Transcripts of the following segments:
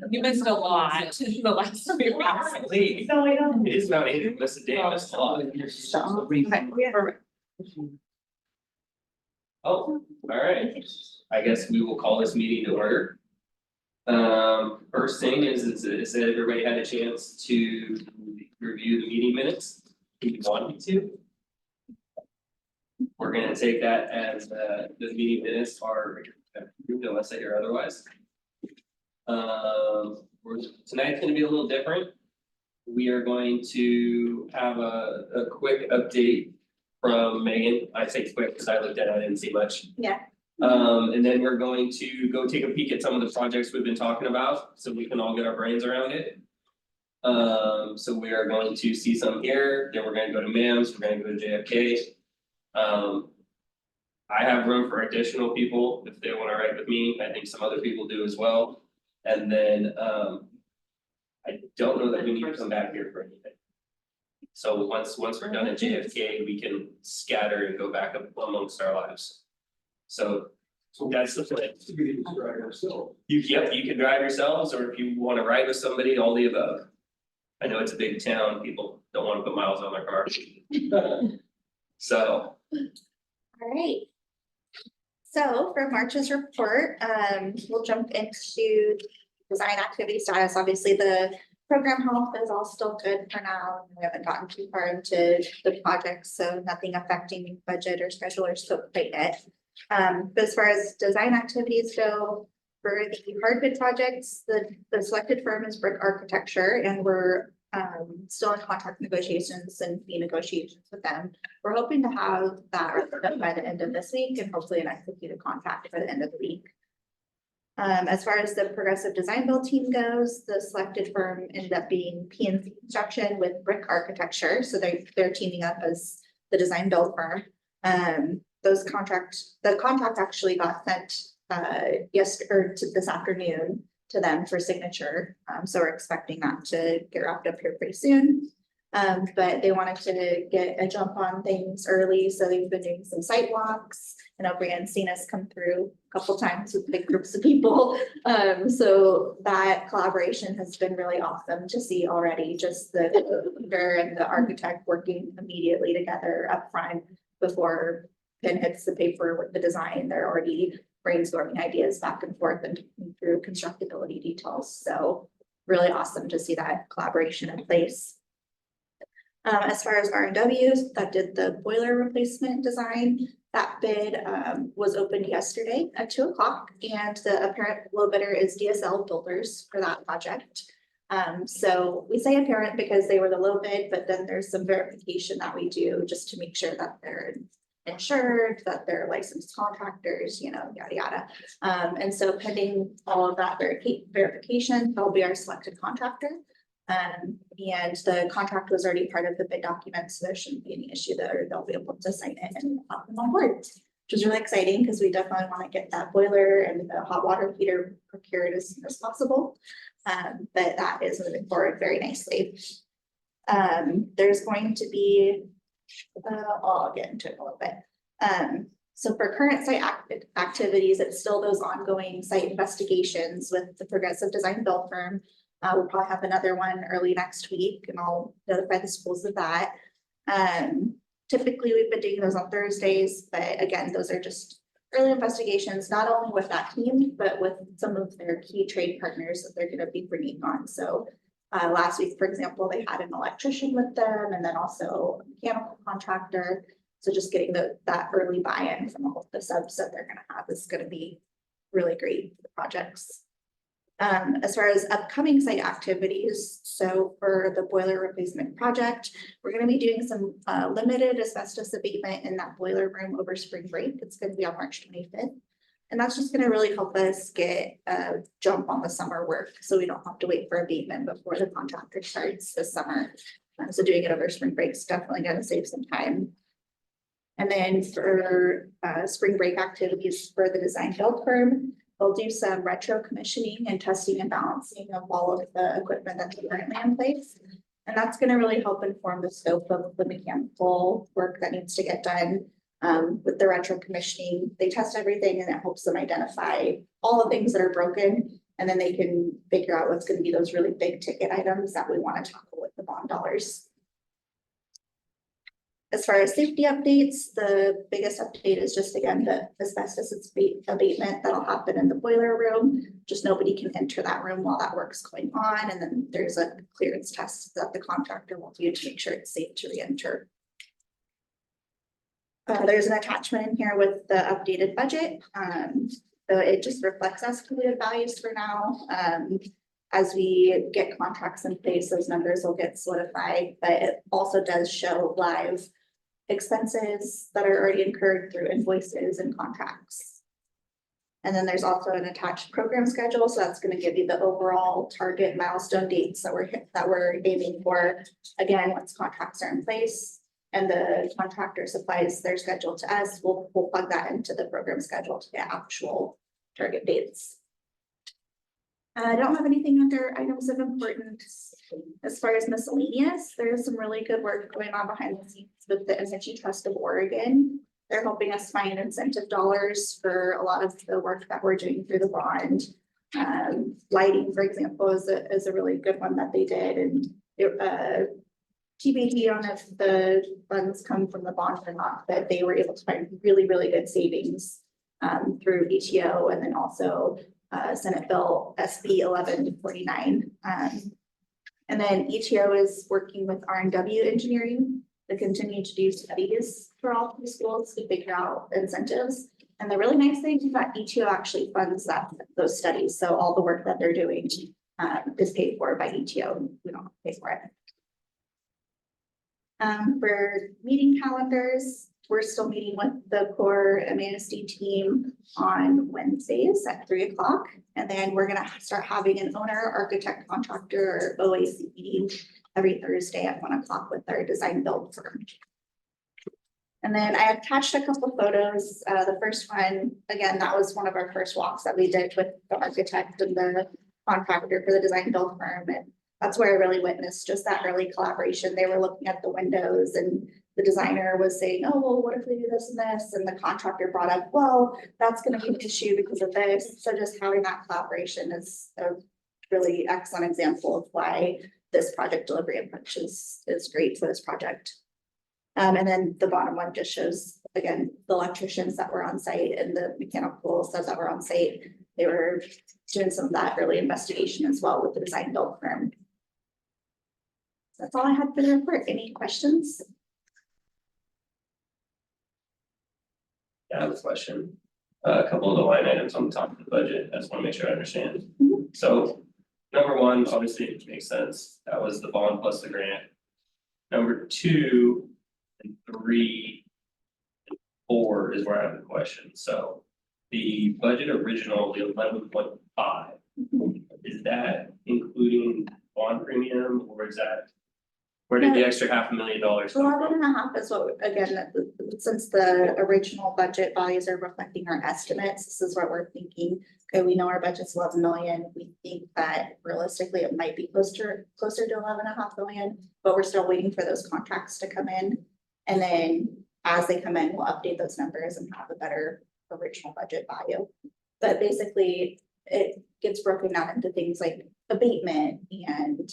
You missed a lot the last few months. Lee, No, I don't. it is about 8, miss a day, miss a lot. Okay, perfect. Oh, alright, I guess we will call this meeting to order. First thing is that everybody had a chance to review the meeting minutes, if you wanted to. We're gonna take that as the meeting minutes are approved unless I hear otherwise. Tonight's gonna be a little different. We are going to have a quick update from Megan. I say quick because I looked at it, I didn't see much. Yeah. And then we're going to go take a peek at some of the projects we've been talking about, so we can all get our brains around it. So we are going to see some here, then we're gonna go to MAMS, we're gonna go to JFK. I have room for additional people if they wanna write with me, I think some other people do as well. And then, I don't know that we need to come back here for anything. So once we're done at JFK, we can scatter and go back up amongst our lives. So that's the plan. You can drive yourselves, or if you wanna ride with somebody, all the above. I know it's a big town, people don't wanna put miles on their car. So, All right. So for March's report, we'll jump into design activity status. Obviously, the program health is all still good for now. We haven't gotten too far into the projects, so nothing affecting budget or schedule or scope quite yet. But as far as design activities go, for the hard bid projects, the selected firm is Brick Architecture, and we're still in contract negotiations and fee negotiations with them. We're hoping to have that wrapped up by the end of this week and hopefully an executed contract by the end of the week. As far as the progressive design build team goes, the selected firm ended up being PNC Construction with Brick Architecture, so they're teaming up as the design build firm. The contract actually got sent this afternoon to them for signature. So we're expecting that to get wrapped up here pretty soon. But they wanted to get a jump on things early, so they've been doing some site walks. I know Brianne's seen us come through a couple times with big groups of people. So that collaboration has been really awesome to see already, just the leader and the architect working immediately together up front before pen hits the paper with the design. They're already brainstorming ideas back and forth and through constructability details. So really awesome to see that collaboration in place. As far as R&Ws that did the boiler replacement design, that bid was opened yesterday at 2 o'clock, and the apparent low bidder is DSL Builders for that project. So we say apparent because they were the low bid, but then there's some verification that we do just to make sure that they're insured, that they're licensed contractors, yada, yada. And so pending all of that verification, they'll be our selected contractor. And the contract was already part of the bid document, so there shouldn't be any issue there. They'll be able to sign it and pop them on board, which is really exciting because we definitely want to get that boiler and the hot water heater procured as soon as possible. But that is moving forward very nicely. There's going to be, I'll get into it a little bit. So for current site activities, it's still those ongoing site investigations with the progressive design build firm. We'll probably have another one early next week, and I'll notify the schools of that. Typically, we've been doing those on Thursdays, but again, those are just early investigations, not only with that team, but with some of their key trade partners that they're going to be bringing on. So last week, for example, they had an electrician with them, and then also a mechanical contractor. So just getting that early buy-in from all of the subs that they're going to have is going to be really great for the projects. As far as upcoming site activities, so for the boiler replacement project, we're going to be doing some limited asbestos abatement in that boiler room over spring break. It's going to be on March 25th. And that's just going to really help us get a jump on the summer work, so we don't have to wait for abatement before the contractor starts this summer. So doing it over spring break is definitely going to save some time. And then for spring break activities for the design build firm, we'll do some retro commissioning and testing and balancing of all of the equipment that's currently in place. And that's going to really help inform the scope of the mechanical work that needs to get done. With the retro commissioning, they test everything and it helps them identify all the things that are broken And then they can figure out what's gonna be those really big ticket items that we wanna tackle with the bond dollars. As far as safety updates, the biggest update is just again, the asbestos abatement that'll happen in the boiler room. Just nobody can enter that room while that work's going on, and then there's a clearance test that the contractor will do to make sure it's safe to re-enter. There's an attachment in here with the updated budget. So it just reflects escalated values for now. As we get contracts in place, those numbers will get solidified, but it also does show live expenses that are already incurred through invoices and contracts. And then there's also an attached program schedule, so that's gonna give you the overall target milestone dates that we're aiming for. Again, once contracts are in place and the contractor supplies their schedule to us, we'll plug that into the program schedule to get actual target dates. I don't have anything under items of importance. As far as miscellaneous, there's some really good work going on behind the scenes with the Energy Trust of Oregon. They're helping us find incentive dollars for a lot of the work that we're doing through the bond. Lighting, for example, is a really good one that they did, and TBD on if the funds come from the bond or not, but they were able to find really, really good savings through ETO, and then also Senate Bill SB 1149. And then ETO is working with R&W Engineering to continue to do studies for all three schools to figure out incentives. And the really nice thing is that ETO actually funds those studies. So all the work that they're doing is paid for by ETO. We don't pay for it. For meeting calendars, we're still meeting with the core MASD team on Wednesdays at 3 o'clock. And then we're gonna start having an owner, architect, contractor, or OAC meeting every Thursday at 1 o'clock with our design build firm. And then I attached a couple photos. The first one, again, that was one of our first walks that we did with the architect and the contractor for the design build firm. And that's where I really witnessed just that early collaboration. They were looking at the windows and the designer was saying, oh, well, what if we do this and this? And the contractor brought up, well, that's going to be an issue because of this. So just having that collaboration is a really excellent example of why this project delivery approach is great for this project. And then the bottom one just shows, again, the electricians that were on site and the mechanical stuff that were on site. They were doing some of that early investigation as well with the design build firm. That's all I had for the report. Any questions? I have a question. A couple of the line items on the top of the budget, I just want to make sure I understand. Mhm. So, number one, obviously it makes sense, that was the bond plus the grant. Number two and three and four is where I have the question, so. The budget original, the 11.5, is that including bond premium, or is that? Where did the extra $500,000 come 11.5 is what, again, since the original budget values are reflecting our estimates, this is what we're thinking. Okay, we know our budget's 11 million. We think that realistically it might be closer to 11.5 million, but we're still waiting for those contracts to come in. And then as they come in, we'll update those numbers and have a better original budget value. But basically it gets broken down into things like abatement and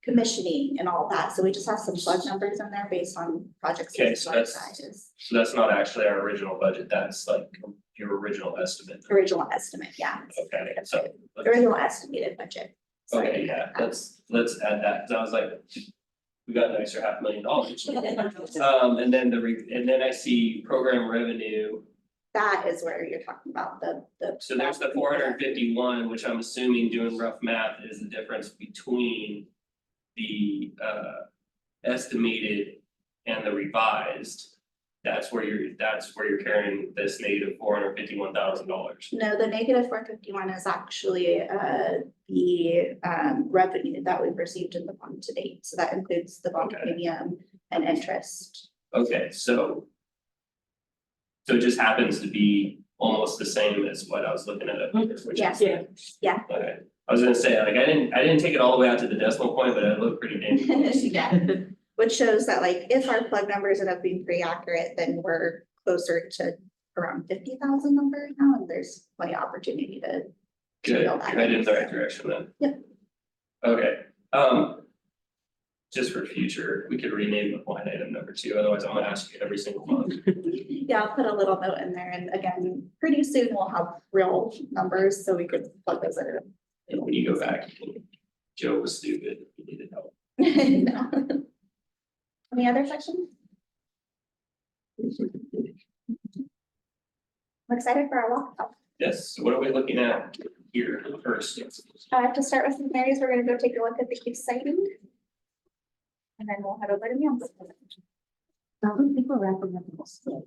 commissioning and all that. So we just have some plug numbers in there based on projects. Okay, so that's not actually our original budget, that's like your original estimate. Original estimate, yeah. Okay, so. Original estimated budget. Sorry. Okay, yeah, let's add that, because I was like, we got an extra $500,000. And then and then I see program revenue. That is where you're talking about the. So there's the 451, which I'm assuming, doing rough math, is the difference between the estimated and the revised. That's where you're carrying this negative $451,000. No, the negative 451 is actually the revenue that we've received in the bond to date. So that includes the bond premium and interest. Okay, so it just happens to be almost the same as what I was looking at up here, which Yes. is. Yeah. Okay, I was gonna say, like, I didn't take it all the way out to the decimal point, but it looked pretty dang close. Yeah, which shows that like if our plug numbers end up being pretty accurate, then we're closer to around 50,000 number now, and there's plenty of opportunity to Good, fill you're that headed in in. the right direction then. Yep. Okay, just for future, we could rename the line item number 2, otherwise I'm gonna ask you every single month. Yeah, I'll put a little note in there, and again, pretty soon we'll have real numbers, so we could plug those in. And when you go back, Joe was stupid, he needed help. No. Any other questions? I'm excited for our walk. Yes, so what are we looking at here first? To start with, Mary's, we're gonna go take a look at the case sighting. And then we'll head over to M's. People wrapping up in the stick.